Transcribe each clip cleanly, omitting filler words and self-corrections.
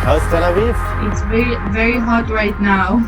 How's Tel Aviv? It's very hot right now.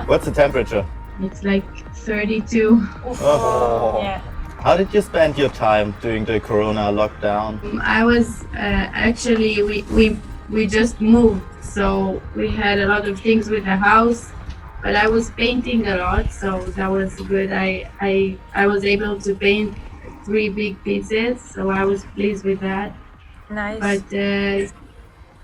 What's the temperature? It's like 32. Oh. Yeah. How did you spend your time during the Corona lockdown? I was actually we just moved, so we had a lot of things with the house. But I was painting a lot, so that was good. I was able to paint 3 big pieces, so I was pleased with that. Nice. But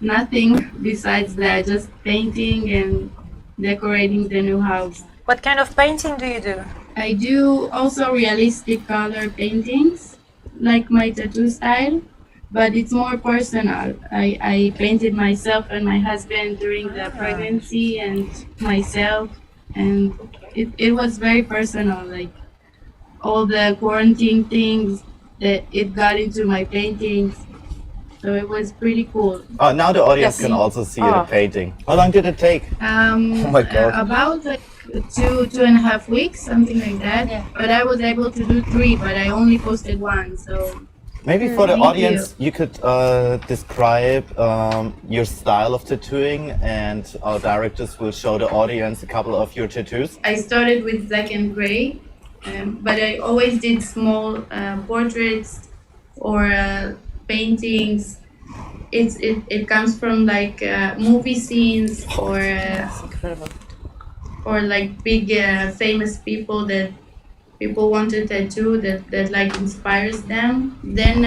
nothing besides that, just painting and decorating the new house. What kind of painting do you do? I do also realistic color paintings, like my tattoo style, but it's more personal. I painted myself and my husband during the pregnancy and myself, and it was very personal, like all the quarantine things that it got into my paintings. So it was pretty cool. Oh, now the audience Yes. can also see the painting. How long did it take? Oh my God. About like 2.5 weeks, something like that. Yeah. But I was able to do 3, but I only posted 1. So Maybe for the Thank audience, you could describe your style of tattooing, and our directors will show the audience a couple of your tattoos. I started with black and gray, but I always did small portraits or paintings. It comes from like movie scenes or like big famous people that people want to tattoo that like inspires them. Then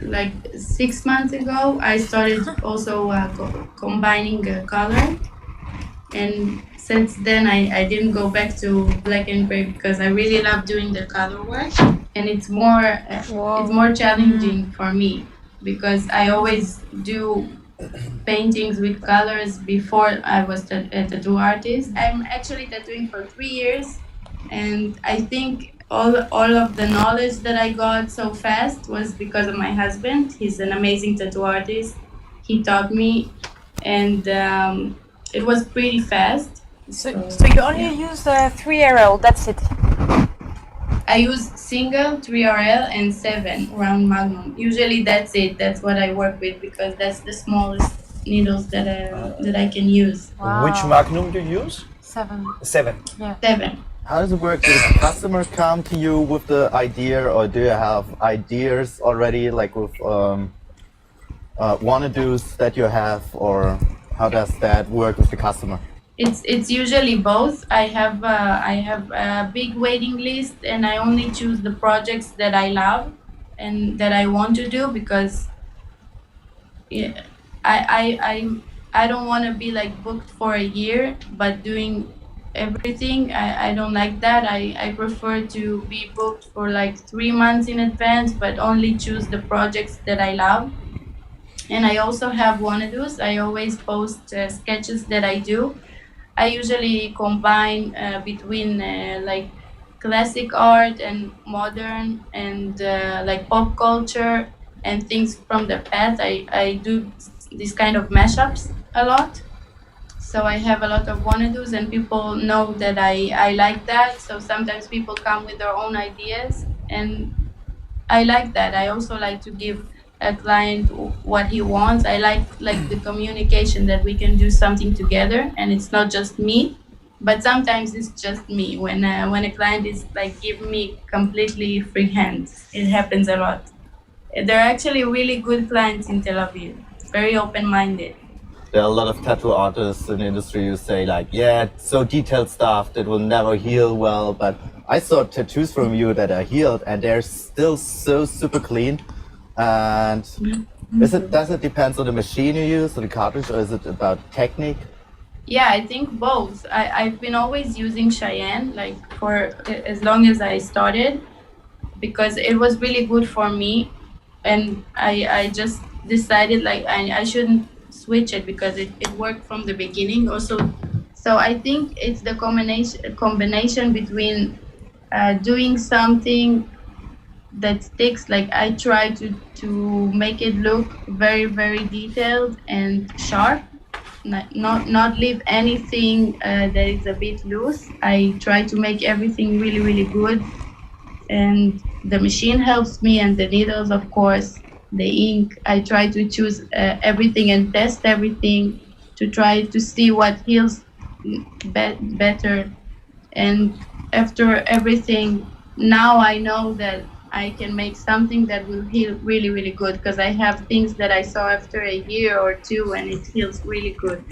like 6 months ago, I started also combining color, and since then I didn't go back to black and gray because I really love doing the color work, and it's more challenging for me because I always do paintings with colors before I was a tattoo artist. I'm actually tattooing for 3 years, and I think all of the knowledge that I got so fast was because of my husband. He's an amazing tattoo artist. He taught me, and it was pretty fast. So you only use 3RL, that's it? I use single, 3RL, and 7 round magnum. Usually that's it. That's what I work with because that's the smallest needles that I can use. Wow. Which magnum do you use? 7. 7. 7. How does it work? Does the customer come to you with the idea, or do you have ideas already, like with wanna-dos that you have, or how does that work with the customer? It's usually both. I have a big waiting list, and I only choose the projects that I love and that I want to do because I don't want to be like booked for a year, but doing everything. I don't like that. I prefer to be booked for like 3 months in advance, but only choose the projects that I love. And I also have wanna-dos. I always post sketches that I do. I usually combine between like classic art and modern and like pop culture and things from the past. I do this kind of mashups a lot. So I have a lot of wanna-dos, and people know that I like that. So sometimes people come with their own ideas, and I like that. I also like to give a client what he wants. I like the communication, that we can do something together, and it's not just me. But sometimes it's just me. When a client is like giving me completely free hands, it happens a lot. They're actually really good clients in Tel Aviv, very open-minded. There are a lot of tattoo artists in the industry who say like, yeah, it's so detailed stuff that will never heal well, but I saw tattoos from you that are healed and they're still so super clean. And does it depend on the machine you use, or the cartridge, or is it about technique? Yeah, I think both. I've been always using Cheyenne, like for as long as I started, because it was really good for me, and I just decided like I shouldn't switch it because it worked from the beginning also. So I think it's the combination between doing something that sticks. Like I try to make it look very, very detailed and sharp, not leave anything that is a bit loose. I try to make everything really, really good, and the machine helps me, and the needles, of course, the ink. I try to choose everything and test everything, to try to see what heals better. And after everything, now I know that I can make something that will heal really, really good, because I have things that I saw after a year or two and it heals really good,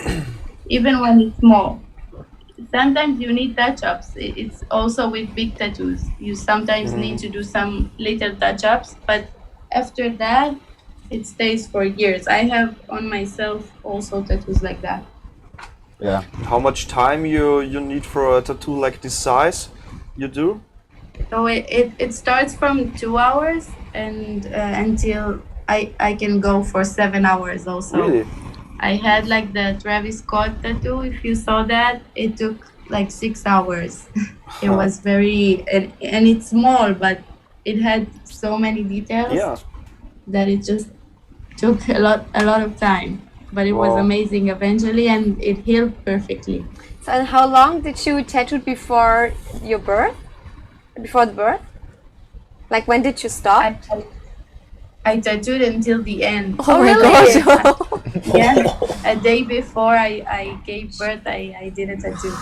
even when it's small. Sometimes you need touch-ups. It's also with big tattoos. You sometimes need to do some little touch-ups, but after that, it stays for years. I have on myself also tattoos like that. Yeah. How much time you need for a tattoo like this size? You do? So it starts from 2 hours and until I can go for 7 hours also. Really? I had like the Travis Scott tattoo, if you saw that. It took like 6 hours. It was very, and it's small, but it had so many details Yeah. that it just took a lot of time. But it was Wow. amazing eventually, and it healed perfectly. So, and how long did you tattoo before your birth? Before the birth? Like when did you stop? I tattooed until the end. Oh my gosh. Yeah, a day before I gave birth, I did a tattoo.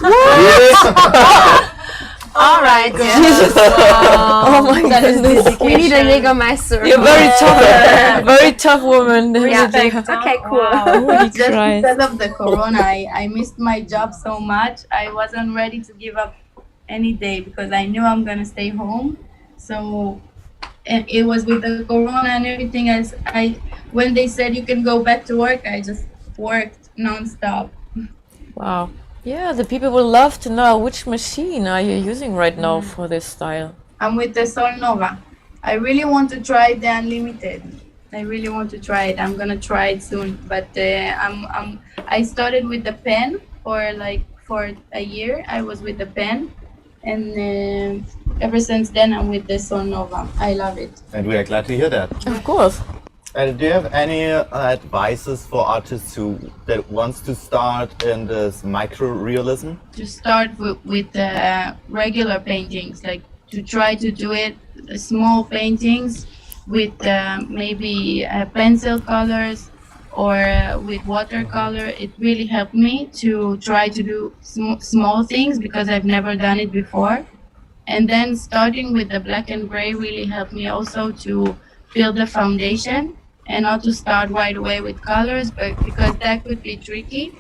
All right. Jesus. Oh my That is goodness. We need a Jägermeister. You're very tough, very tough woman. Yeah. Definitely. Okay, cool. Holy Just Christ. because of the corona, I missed my job so much. I wasn't ready to give up any day because I knew I'm gonna stay home. So, and it was with the corona and everything else. When they said you can go back to work, I just worked nonstop. Wow. Yeah, the people will love to know which machine are you using right now for this style. I'm with the Sol Nova. I really want to try the Unlimited. I really want to try it. I'm gonna try it soon. But I started with the pen for a year. I was with the pen, and ever since then I'm with the Sol Nova. I love it. And we are glad to hear that. Of course. And do you have any advices for artists that wants to start in this micro-realism? To start with regular paintings, like to try to do it small paintings with maybe pencil colors or with watercolor. It really helped me to try to do small things because I've never done it before. And then starting with the black and gray really helped me also to build the foundation and not to start right away with colors, but because that could be tricky.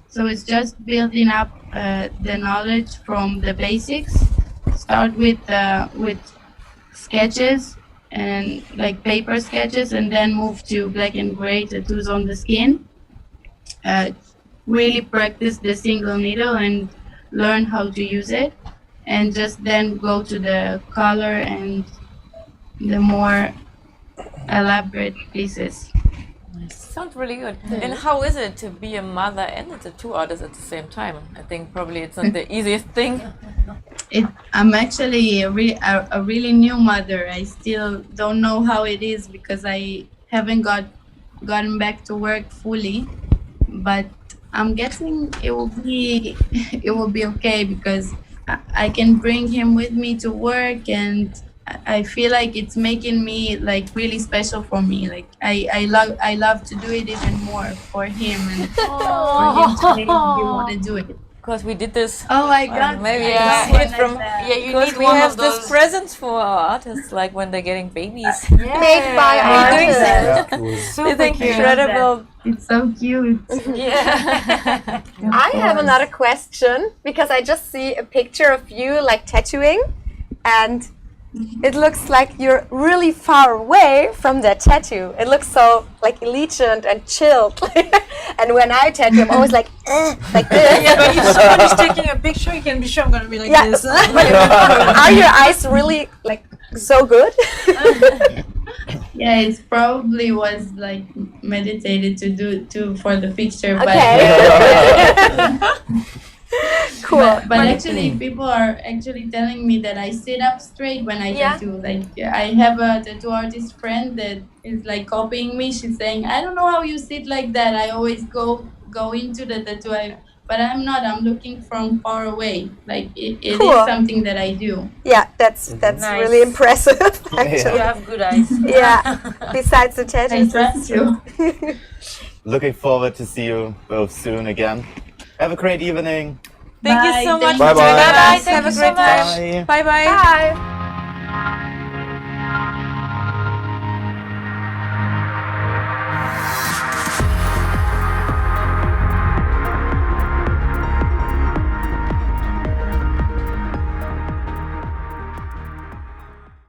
So it's just building up the knowledge from the basics. Start with sketches and like paper sketches, and then move to black and gray tattoos on the skin. Really practice the single needle and learn how to use it, and just then go to the color and the more elaborate pieces. Sounds really good. And how is it to be a mother and a tattoo artist at the same time? I think probably it's not the easiest thing. I'm actually a really new mother. I still don't know how it is because I haven't gotten back to work fully, but I'm guessing it will be okay because I can bring him with me to work, and I feel like it's making me like really special for me. Like I love to do it even more for him and for him to make me want to do it. Because we did this. Oh my God! Maybe I it's love hit when from. I- Yeah, because we have this presents for our artists, like when they're getting babies. Made by We're doing artists. It's incredible. It's so cute. Yeah. I have another question because I just see a picture of you like tattooing, and it looks like you're really far away from that tattoo. It looks so like elegant and chilled. And when I tattoo, I'm always like this. Yeah, but if someone is taking a picture, you can be sure I'm gonna be like Yeah. this. Are your eyes really like so good? Yeah, it probably was like meditated to do for the picture, but Okay. Cool. but actually people are actually telling me that I sit up straight when I Yeah. tattoo. Like I have a tattoo artist friend that is like copying me. She's saying, I don't know how you sit like that. I always go into the tattoo, but I'm not. I'm looking from far away. Like it Cool. is something that I do. Yeah, that's Nice. really impressive. Actually. You have good eyes. Yeah. Besides the I tattoos. trust you. looking forward to see you both soon again. Have a great evening. Thank you Bye. so much Thank for you. joining Bye-bye. us. Have a Thank you great so time. much. Bye bye. Bye.